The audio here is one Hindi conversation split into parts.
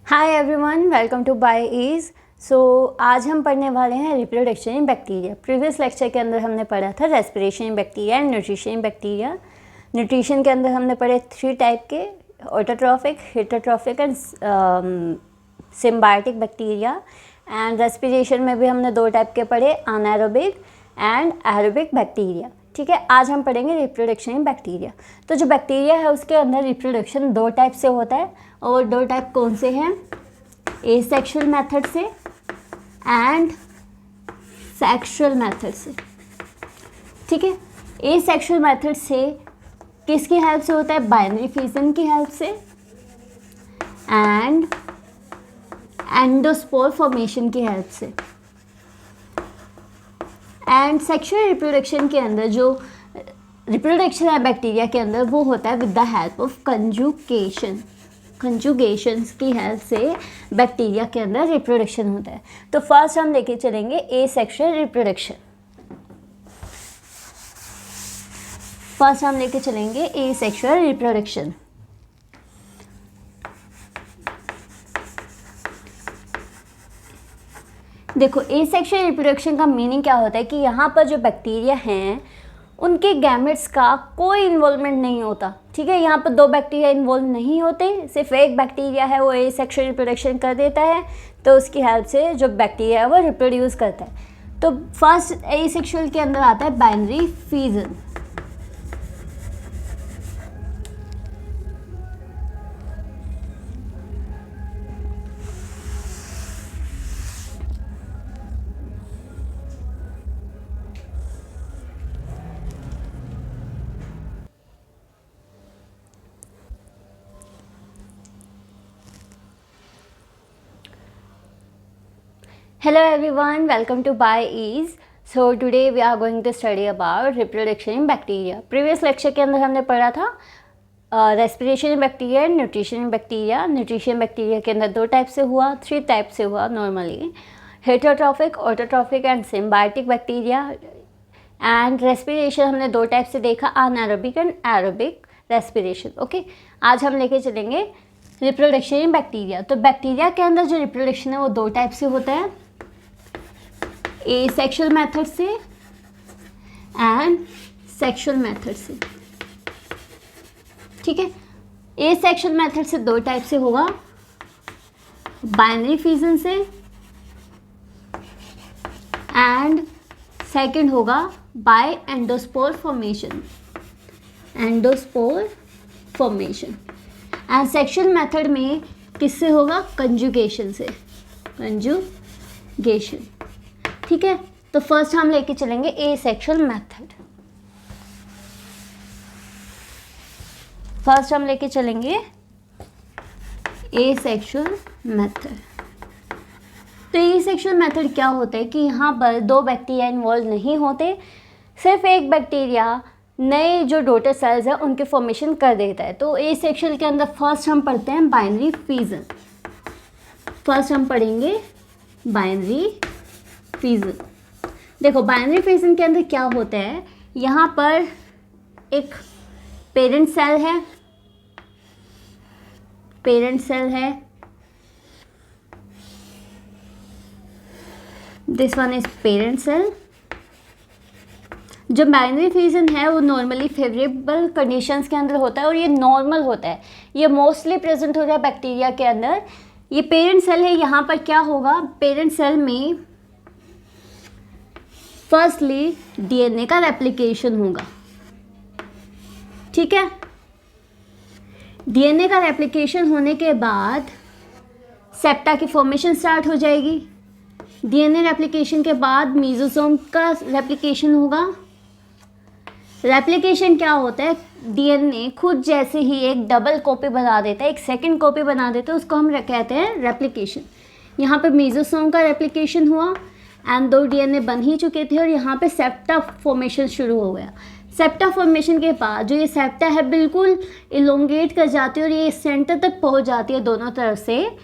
हाय एवरीवन, वेलकम टू बाय ईज। आज हम पढ़ने वाले हैं reproduction in bacteria. Previous lecture के अंदर हमने पढ़ा था respiration in bacteria and nutrition in bacteria. Nutrition के अंदर हमने पढ़े 3 टाइप के, autotrophic, heterotrophic and symbiotic bacteria. And respiration में भी हमने 2 टाइप के पढ़े, अनाएरोबिक एंड एरोबिक बैक्टीरिया। ठीक है, आज हम पढ़ेंगे रिप्रोडक्शन इन बैक्टीरिया। तो जो बैक्टीरिया है उसके अंदर रिप्रोडक्शन 2 टाइप से होता है, और 2 टाइप कौन से हैं? एसेक्सुअल मेथड से एंड सेक्सुअल मेथड से। ठीक है, एसेक्सुअल मेथड से किसकी हेल्प से होता है? बाइनरी फिजन की हेल्प से एंड एंडोस्पोर फॉर्मेशन की हेल्प से। एंड सेक्सुअल रिप्रोडक्शन के अंदर जो रिप्रोडक्शन है बैक्टीरिया के अंदर वो होता है with the help of conjugation. Conjugations की हेल्प से बैक्टीरिया के अंदर रिप्रोडक्शन होता है। तो फर्स्ट हम लेके चलेंगे एसेक्सुअल रिप्रोडक्शन। फर्स्ट हम लेके चलेंगे एसेक्सुअल रिप्रोडक्शन। देखो, एसेक्सुअल रिप्रोडक्शन का मीनिंग क्या होता है कि यहाँ पर जो बैक्टीरिया हैं उनके गैमेट्स का कोई इन्वॉल्वमेंट नहीं होता। ठीक है, यहाँ पर 2 बैक्टीरिया इन्वॉल्व नहीं होते, सिर्फ एक बैक्टीरिया है वो एसेक्सुअल रिप्रोडक्शन कर देता है, तो उसकी हेल्प से जो बैक्टीरिया है वो रिप्रोड्यूस करता है। तो फर्स्ट एसेक्सुअल के अंदर आता है binary fission. Hello everyone, welcome to By Ease. So today we are going to study about reproduction in bacteria. Previous lecture के अंदर हमने पढ़ा था respiration in bacteria and nutrition in bacteria. Nutrition bacteria के अंदर 2 टाइप से हुआ, 3 टाइप से हुआ normally, heterotrophic, autotrophic and symbiotic bacteria. And respiration हमने 2 टाइप से देखा, अनाएरोबिक एंड एरोबिक रेस्पिरेशन। ओके, आज हम लेके चलेंगे रिप्रोडक्शन इन बैक्टीरिया। तो बैक्टीरिया के अंदर जो रिप्रोडक्शन है वो 2 टाइप से होता है, एसेक्सुअल मेथड से एंड सेक्सुअल मेथड से। ठीक है, एसेक्सुअल मेथड से 2 टाइप से होगा, बाइनरी फिजन से एंड सेकंड होगा by endospore formation. Endospore formation. And sexual method में किससे होगा? कंजुगेशन से। कंजुगेशन। ठीक है, तो फर्स्ट हम लेके चलेंगे एसेक्सुअल मेथड। फर्स्ट हम लेके चलेंगे एसेक्सुअल मेथड। तो एसेक्सुअल मेथड क्या होता है कि यहाँ पर 2 बैक्टीरिया इन्वॉल्व नहीं होते, सिर्फ एक बैक्टीरिया नए जो डॉटर सेल्स हैं उनके फॉर्मेशन कर देता है। तो एसेक्सुअल के अंदर फर्स्ट हम पढ़ते हैं बाइनरी फिजन। फर्स्ट हम पढ़ेंगे बाइनरी फिजन। देखो, बाइनरी फिजन के अंदर क्या होता है, यहाँ पर एक पेरेंट सेल है, पेरेंट सेल है, this one is parent cell. जो बाइनरी फिजन है वो नॉर्मली फेवरेबल कंडीशंस के अंदर होता है और ये नॉर्मल होता है, ये मोस्टली प्रेजेंट होता है बैक्टीरिया के अंदर। ये पेरेंट सेल है, यहाँ पर क्या होगा, पेरेंट सेल में फर्स्टली डीएनए का रेप्लिकेशन होगा। ठीक है, डीएनए का रेप्लिकेशन होने के बाद सेप्टा की फॉर्मेशन स्टार्ट हो जाएगी। डीएनए रेप्लिकेशन के बाद मीजोसोम का रेप्लिकेशन होगा। रेप्लिकेशन क्या होता है, डीएनए खुद जैसे ही एक डबल कॉपी बना देता है, एक सेकंड कॉपी बना देता है, उसको हम कहते हैं रेप्लिकेशन। यहाँ पर मीजोसोम का रेप्लिकेशन हुआ एंड 2 डीएनए बन ही चुके थे और यहाँ पे सेप्टा फॉर्मेशन शुरू हो गया। सेप्टा फॉर्मेशन के बाद जो ये सेप्टा है बिल्कुल इलोंगेट कर जाती है और ये सेंटर तक पहुँच जाती है दोनों तरफ से,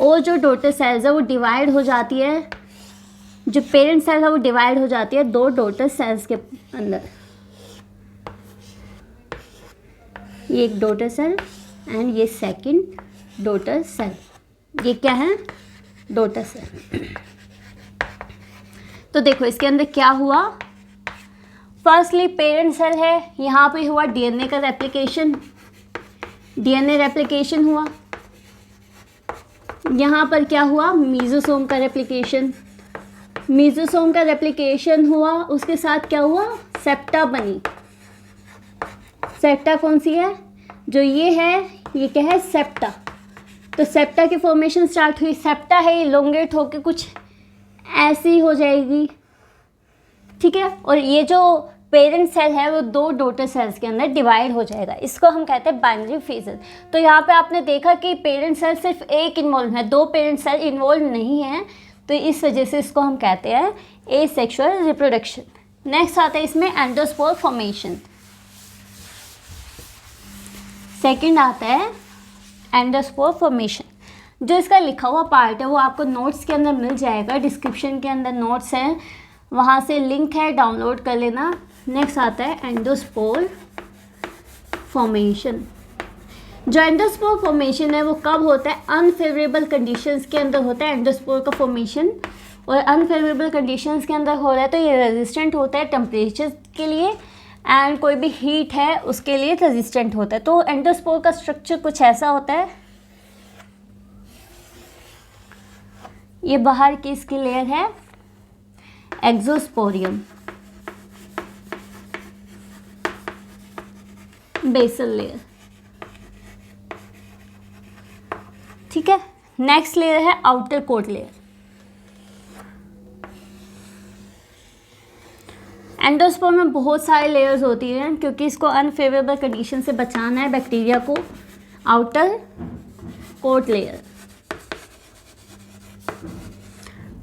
और जो डॉटर सेल्स है वो डिवाइड हो जाती है, जो पेरेंट सेल है वो डिवाइड हो जाती है 2 डॉटर सेल्स के अंदर। ये एक डॉटर सेल एंड ये सेकंड डॉटर सेल, ये क्या है, डॉटर सेल। तो देखो इसके अंदर क्या हुआ, फर्स्टली पेरेंट सेल है, यहाँ पे हुआ डीएनए का रेप्लिकेशन, डीएनए रेप्लिकेशन हुआ, यहाँ पर क्या हुआ, मीजोसोम का रेप्लिकेशन, मीजोसोम का रेप्लिकेशन हुआ, उसके साथ क्या हुआ, सेप्टा बनी। सेप्टा कौन सी है, जो ये है, ये क्या है, सेप्टा। तो सेप्टा की फॉर्मेशन स्टार्ट हुई, सेप्टा है इलोंगेट होके कुछ ऐसी हो जाएगी, ठीक है। और ये जो पेरेंट सेल है वो दो डॉटर सेल्स के अंदर डिवाइड हो जाएगा, इसको हम कहते हैं बाइनरी फेजेस। तो यहाँ पे आपने देखा कि पेरेंट सेल सिर्फ एक इन्वॉल्व है, दो पेरेंट सेल इन्वॉल्व नहीं है, तो इस वजह से इसको हम कहते हैं एसेक्सुअल रिप्रोडक्शन। नेक्स्ट आता है इसमें एंडोस्पोर फॉर्मेशन। सेकंड आता है एंडोस्पोर फॉर्मेशन। जो इसका लिखा हुआ पार्ट है वो आपको नोट्स के अंदर मिल जाएगा, डिस्क्रिप्शन के अंदर नोट्स हैं, वहाँ से लिंक है, डाउनलोड कर लेना। नेक्स्ट आता है एंडोस्पोर फॉर्मेशन। जो एंडोस्पोर फॉर्मेशन है वो कब होता है, अनफेवरेबल कंडीशंस के अंदर होता है एंडोस्पोर का फॉर्मेशन। और अनफेवरेबल कंडीशंस के अंदर हो रहा है तो ये रेजिस्टेंट होता है टेम्परेचर के लिए, एंड कोई भी हीट है उसके लिए रेजिस्टेंट होता है। तो एंडोस्पोर का स्ट्रक्चर कुछ ऐसा होता है, ये बाहर की इसकी लेयर है एक्सोस्पोरियम, बेसल लेयर, ठीक है। नेक्स्ट लेयर है आउटर कोट लेयर। एंडोस्पोर में बहुत सारे लेयर्स होती हैं क्योंकि इसको अनफेवरेबल कंडीशन से बचाना है बैक्टीरिया को। आउटर कोट लेयर,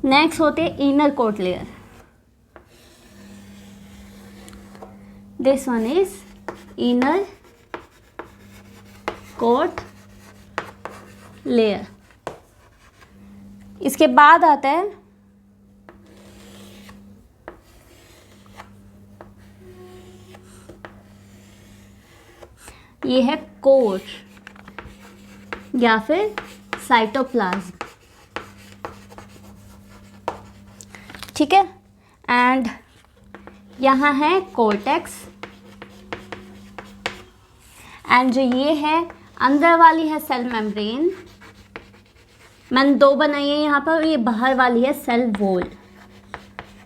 नेक्स्ट होते हैं inner coat layer, this one is inner coat layer. इसके बाद आता है ये है कोर या फिर साइटोप्लाज्म, ठीक है। एंड यहाँ है कोर्टेक्स, एंड जो ये है अंदर वाली है सेल मेम्ब्रेन, मैंने दो बनाई है यहाँ पर, ये बाहर वाली है सेल वॉल,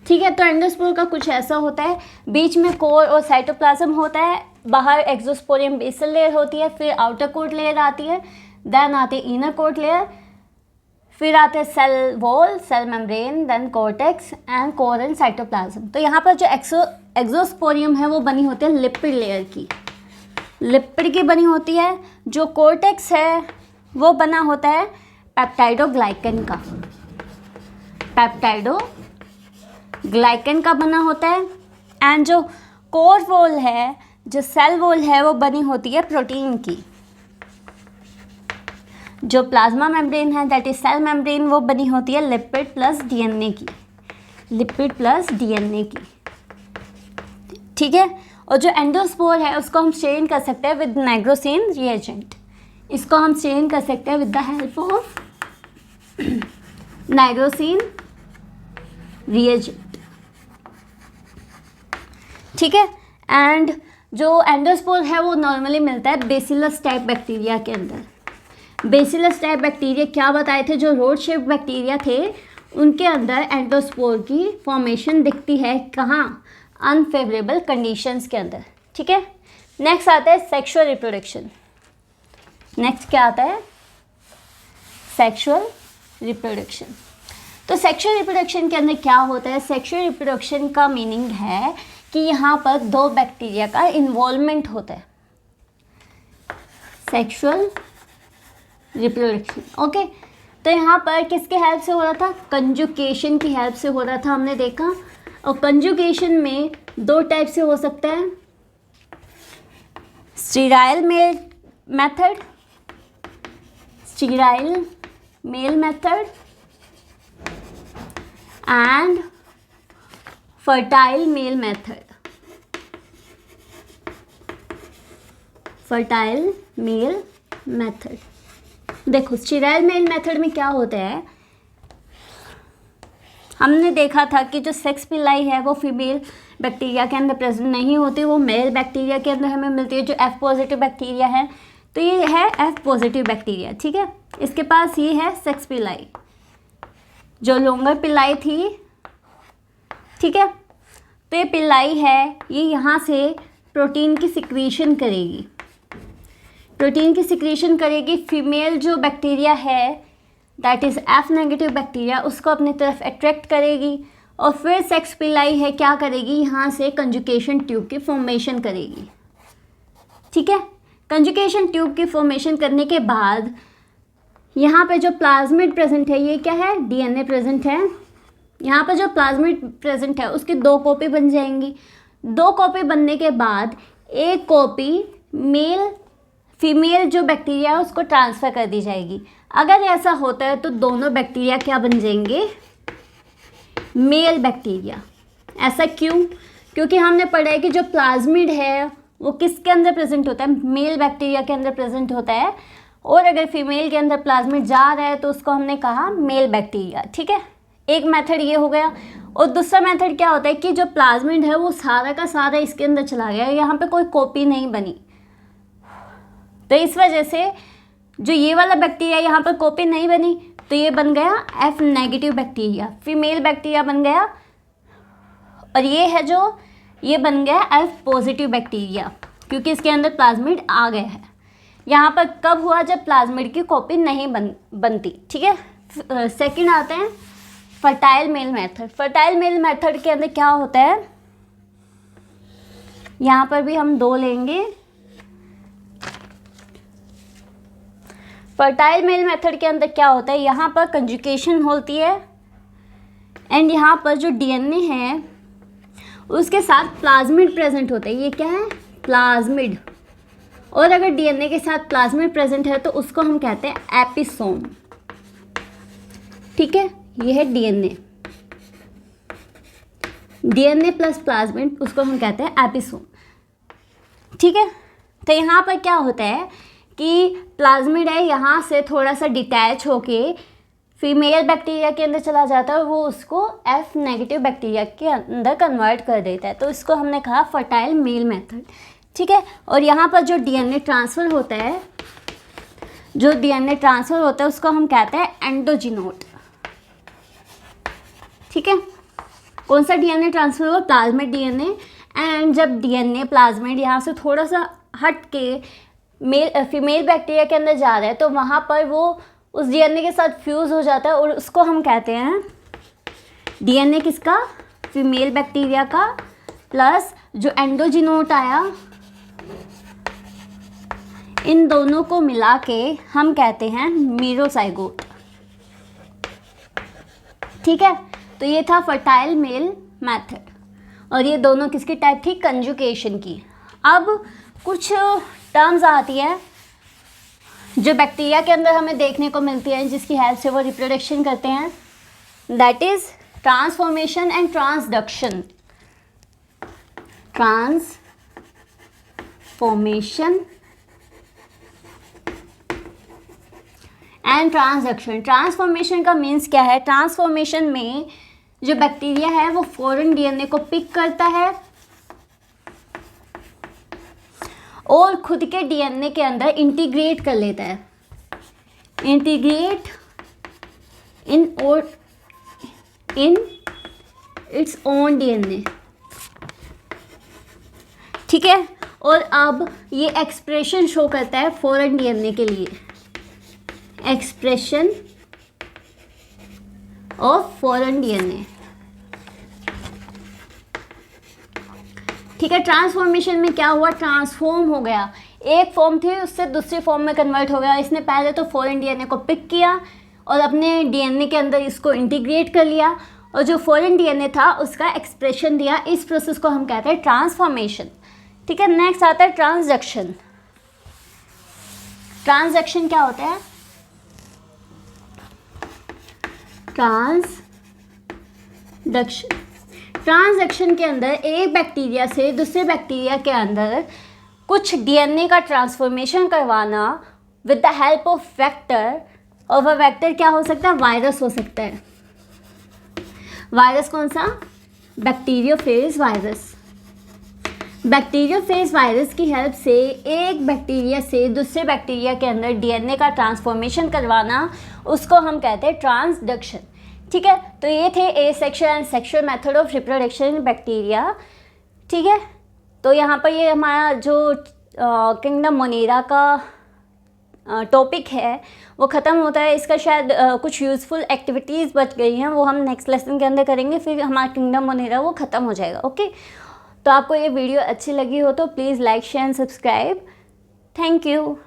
ठीक है। तो एंडोस्पोर का कुछ ऐसा होता है, बीच में कोर और साइटोप्लाज्म होता है, बाहर एक्सोस्पोरियम बेसल लेयर होती है, फिर आउटर कोट लेयर आती है, देन आते हैं इनर कोट लेयर, फिर आते हैं cell wall, cell membrane, then cortex and core and cytoplasm. तो यहाँ पर जो एक्सोस्पोरियम है वो बनी होती है लिपिड लेयर की, लिपिड की बनी होती है। जो कोर्टेक्स है वो बना होता है पेप्टाइडोग्लाइकन का, पेप्टाइडोग्लाइकन का बना होता है। एंड जो कोर वॉल है, जो सेल वॉल है वो बनी होती है प्रोटीन की। जो प्लाज्मा मेम्ब्रेन है दैट इज सेल मेम्ब्रेन, वो बनी होती है लिपिड प्लस डीएनए की, लिपिड प्लस डीएनए की, ठीक है। और जो एंडोस्पोर है उसको हम स्टेन कर सकते हैं विद नाइट्रोसेन रिएजेंट, इसको हम स्टेन कर सकते हैं विद द हेल्प ऑफ नाइट्रोसेन रिएजेंट, ठीक है। एंड जो एंडोस्पोर है वो नॉर्मली मिलता है बेसिलस टाइप बैक्टीरिया के अंदर। बेसिलस टाइप बैक्टीरिया क्या बताए थे, जो रोड शेप बैक्टीरिया थे उनके अंदर एंडोस्पोर की फॉर्मेशन दिखती है, कहाँ, अनफेवरेबल कंडीशंस के अंदर, ठीक है। नेक्स्ट आता है सेक्सुअल रिप्रोडक्शन। नेक्स्ट क्या आता है, सेक्सुअल रिप्रोडक्शन। तो सेक्सुअल रिप्रोडक्शन के अंदर क्या होता है, सेक्सुअल रिप्रोडक्शन का मीनिंग है कि यहाँ पर दो बैक्टीरिया का इन्वॉल्वमेंट होता है, सेक्सुअल रिप्रोडक्शन, ओके। तो यहाँ पर किसके हेल्प से हो रहा था, कंजुगेशन की हेल्प से हो रहा था, हमने देखा। और कंजुगेशन में दो टाइप से हो सकता है, sterile male method, sterile male method and fertile male method, fertile male method, देखो स्टेराइल मेल मेथड में क्या होता है, हमने देखा था कि जो सेक्स पिलाई है वो फीमेल बैक्टीरिया के अंदर प्रेजेंट नहीं होती, वो मेल बैक्टीरिया के अंदर हमें मिलती है जो एफ पॉजिटिव बैक्टीरिया है। तो ये है एफ पॉजिटिव बैक्टीरिया, ठीक है। इसके पास ये है सेक्स पिलाई, जो लोंगर पिलाई थी, ठीक है। तो ये पिलाई है, ये यहाँ से प्रोटीन की सिक्रीशन करेगी, प्रोटीन की सिक्रीशन करेगी। फीमेल जो बैक्टीरिया है that is F negative bacteria, उसको अपनी तरफ अट्रैक्ट करेगी और फिर सेक्स पिलाई है क्या करेगी, यहाँ से कंजुगेशन ट्यूब की फॉर्मेशन करेगी, ठीक है। कंजुगेशन ट्यूब की फॉर्मेशन करने के बाद यहाँ पे जो प्लाज्मिड प्रेजेंट है, ये क्या है, डीएनए प्रेजेंट है। यहाँ पर जो प्लाज्मिड प्रेजेंट है उसकी 2 कॉपी बन जाएंगी। 2 कॉपी बनने के बाद एक कॉपी मेल फीमेल जो बैक्टीरिया है उसको ट्रांसफ़र कर दी जाएगी। अगर ऐसा होता है तो दोनों बैक्टीरिया क्या बन जाएंगे, मेल बैक्टीरिया। ऐसा क्यों, क्योंकि हमने पढ़ा है कि जो प्लाज्मिड है वो किसके अंदर प्रेजेंट होता है, मेल बैक्टीरिया के अंदर प्रेजेंट होता है। और अगर फीमेल के अंदर प्लाज्मिड जा रहा है तो उसको हमने कहा मेल बैक्टीरिया, ठीक है। एक मेथड ये हो गया। और दूसरा मेथड क्या होता है कि जो प्लाज्मिड है वो सारा का सारा इसके अंदर चला गया, यहाँ पे कोई कॉपी नहीं बनी। तो इस वजह से जो ये वाला बैक्टीरिया यहाँ पर कॉपी नहीं बनी, तो ये बन गया F negative bacteria, female bacteria बन गया। और ये है जो ये बन गया एफ पॉजिटिव बैक्टीरिया, क्योंकि इसके अंदर प्लाज्मिड आ गया है। यहाँ पर कब हुआ, जब प्लाज्मिड की कॉपी नहीं बनती, ठीक है। सेकंड आते हैं fertile male method. Fertile male method के अंदर क्या होता है, यहाँ पर भी हम 2 लेंगे। फर्टाइल मेल मेथड के अंदर क्या होता है, यहाँ पर कंजुगेशन होती है एंड यहाँ पर जो डीएनए है उसके साथ प्लाज्मिड प्रेजेंट होता है। ये क्या है, प्लाज्मिड। और अगर डीएनए के साथ प्लाज्मिड प्रेजेंट है तो उसको हम कहते हैं एपिसोम, ठीक है। ये है डीएनए, डीएनए प्लस प्लाज्मिड, उसको हम कहते हैं एपिसोम, ठीक है। तो यहाँ पर क्या होता है कि प्लाज्मिड है यहाँ से थोड़ा सा डिटैच होके फीमेल बैक्टीरिया के अंदर चला जाता है, वो उसको एफ नेगेटिव बैक्टीरिया के अंदर कन्वर्ट कर देता है। तो इसको हमने कहा फर्टाइल मेल मेथड, ठीक है। और यहाँ पर जो डीएनए ट्रांसफ़र होता है, जो डीएनए ट्रांसफ़र होता है उसको हम कहते हैं एंडोजीनोट, ठीक है। कौन सा डीएनए ट्रांसफ़र हुआ, प्लाज्मिड डीएनए। एंड जब डीएनए प्लाज्मिड यहाँ से थोड़ा सा हट के फीमेल बैक्टीरिया के अंदर जा रहा है तो वहाँ पर वो उस डीएनए के साथ फ्यूज़ हो जाता है और उसको हम कहते हैं डीएनए किसका, फीमेल बैक्टीरिया का, प्लस जो एंडोजीनोट आया, इन दोनों को मिला के हम कहते हैं मीरोजाइगोट, ठीक है। तो ये था फर्टाइल मेल मेथड और ये दोनों किसकी टाइप थी, कंजुगेशन की। अब कुछ टर्म्स आती है जो बैक्टीरिया के अंदर हमें देखने को मिलती है जिसकी हेल्प से वो रिप्रोडक्शन करते हैं, that is transformation and transduction. Transformation and transduction. Transformation का मीन्स क्या है, ट्रांसफॉर्मेशन में जो बैक्टीरिया है वो फॉरेन डीएनए को पिक करता है और खुद के डीएनए के अंदर इंटीग्रेट कर लेता है, integrate in its own DNA, ठीक है। और अब ये एक्सप्रेशन शो करता है फॉरेन डीएनए के लिए, एक्सप्रेशन ऑफ फॉरेन डीएनए, ठीक है। ट्रांसफॉर्मेशन में क्या हुआ, ट्रांसफॉर्म हो गया, एक फॉर्म थी उससे दूसरी फॉर्म में कन्वर्ट हो गया। इसने पहले तो फॉरेन डीएनए को पिक किया और अपने डीएनए के अंदर इसको इंटीग्रेट कर लिया और जो फॉरेन डीएनए था उसका एक्सप्रेशन दिया। इस प्रोसेस को हम कहते हैं ट्रांसफॉर्मेशन, ठीक है। नेक्स्ट आता है ट्रांसडक्शन। ट्रांसडक्शन क्या होता है, ट्रांसडक्शन, ट्रांसडक्शन के अंदर एक बैक्टीरिया से दूसरे बैक्टीरिया के अंदर कुछ डीएनए का ट्रांसफॉर्मेशन करवाना, with the help of vector, और वह वेक्टर क्या हो सकता है, वायरस हो सकता है। वायरस कौन सा, बैक्टीरियोफेज वायरस। बैक्टीरियोफेज वायरस की हेल्प से एक बैक्टीरिया से दूसरे बैक्टीरिया के अंदर डीएनए का ट्रांसफॉर्मेशन करवाना, उसको हम कहते हैं ट्रांसडक्शन। ठीक है, तो ये थे asexual and sexual method of reproduction in bacteria. ठीक है, तो यहाँ पर ये हमारा जो किंगडम मोनेरा का टॉपिक है वो ख़त्म होता है। इसका शायद कुछ यूज़फुल एक्टिविटीज़ बच गई हैं, वो हम नेक्स्ट लेसन के अंदर करेंगे, फिर हमारा किंगडम मोनेरा वो ख़त्म हो जाएगा। ओके, तो आपको ये वीडियो अच्छी लगी हो तो please like share and subscribe. Thank you.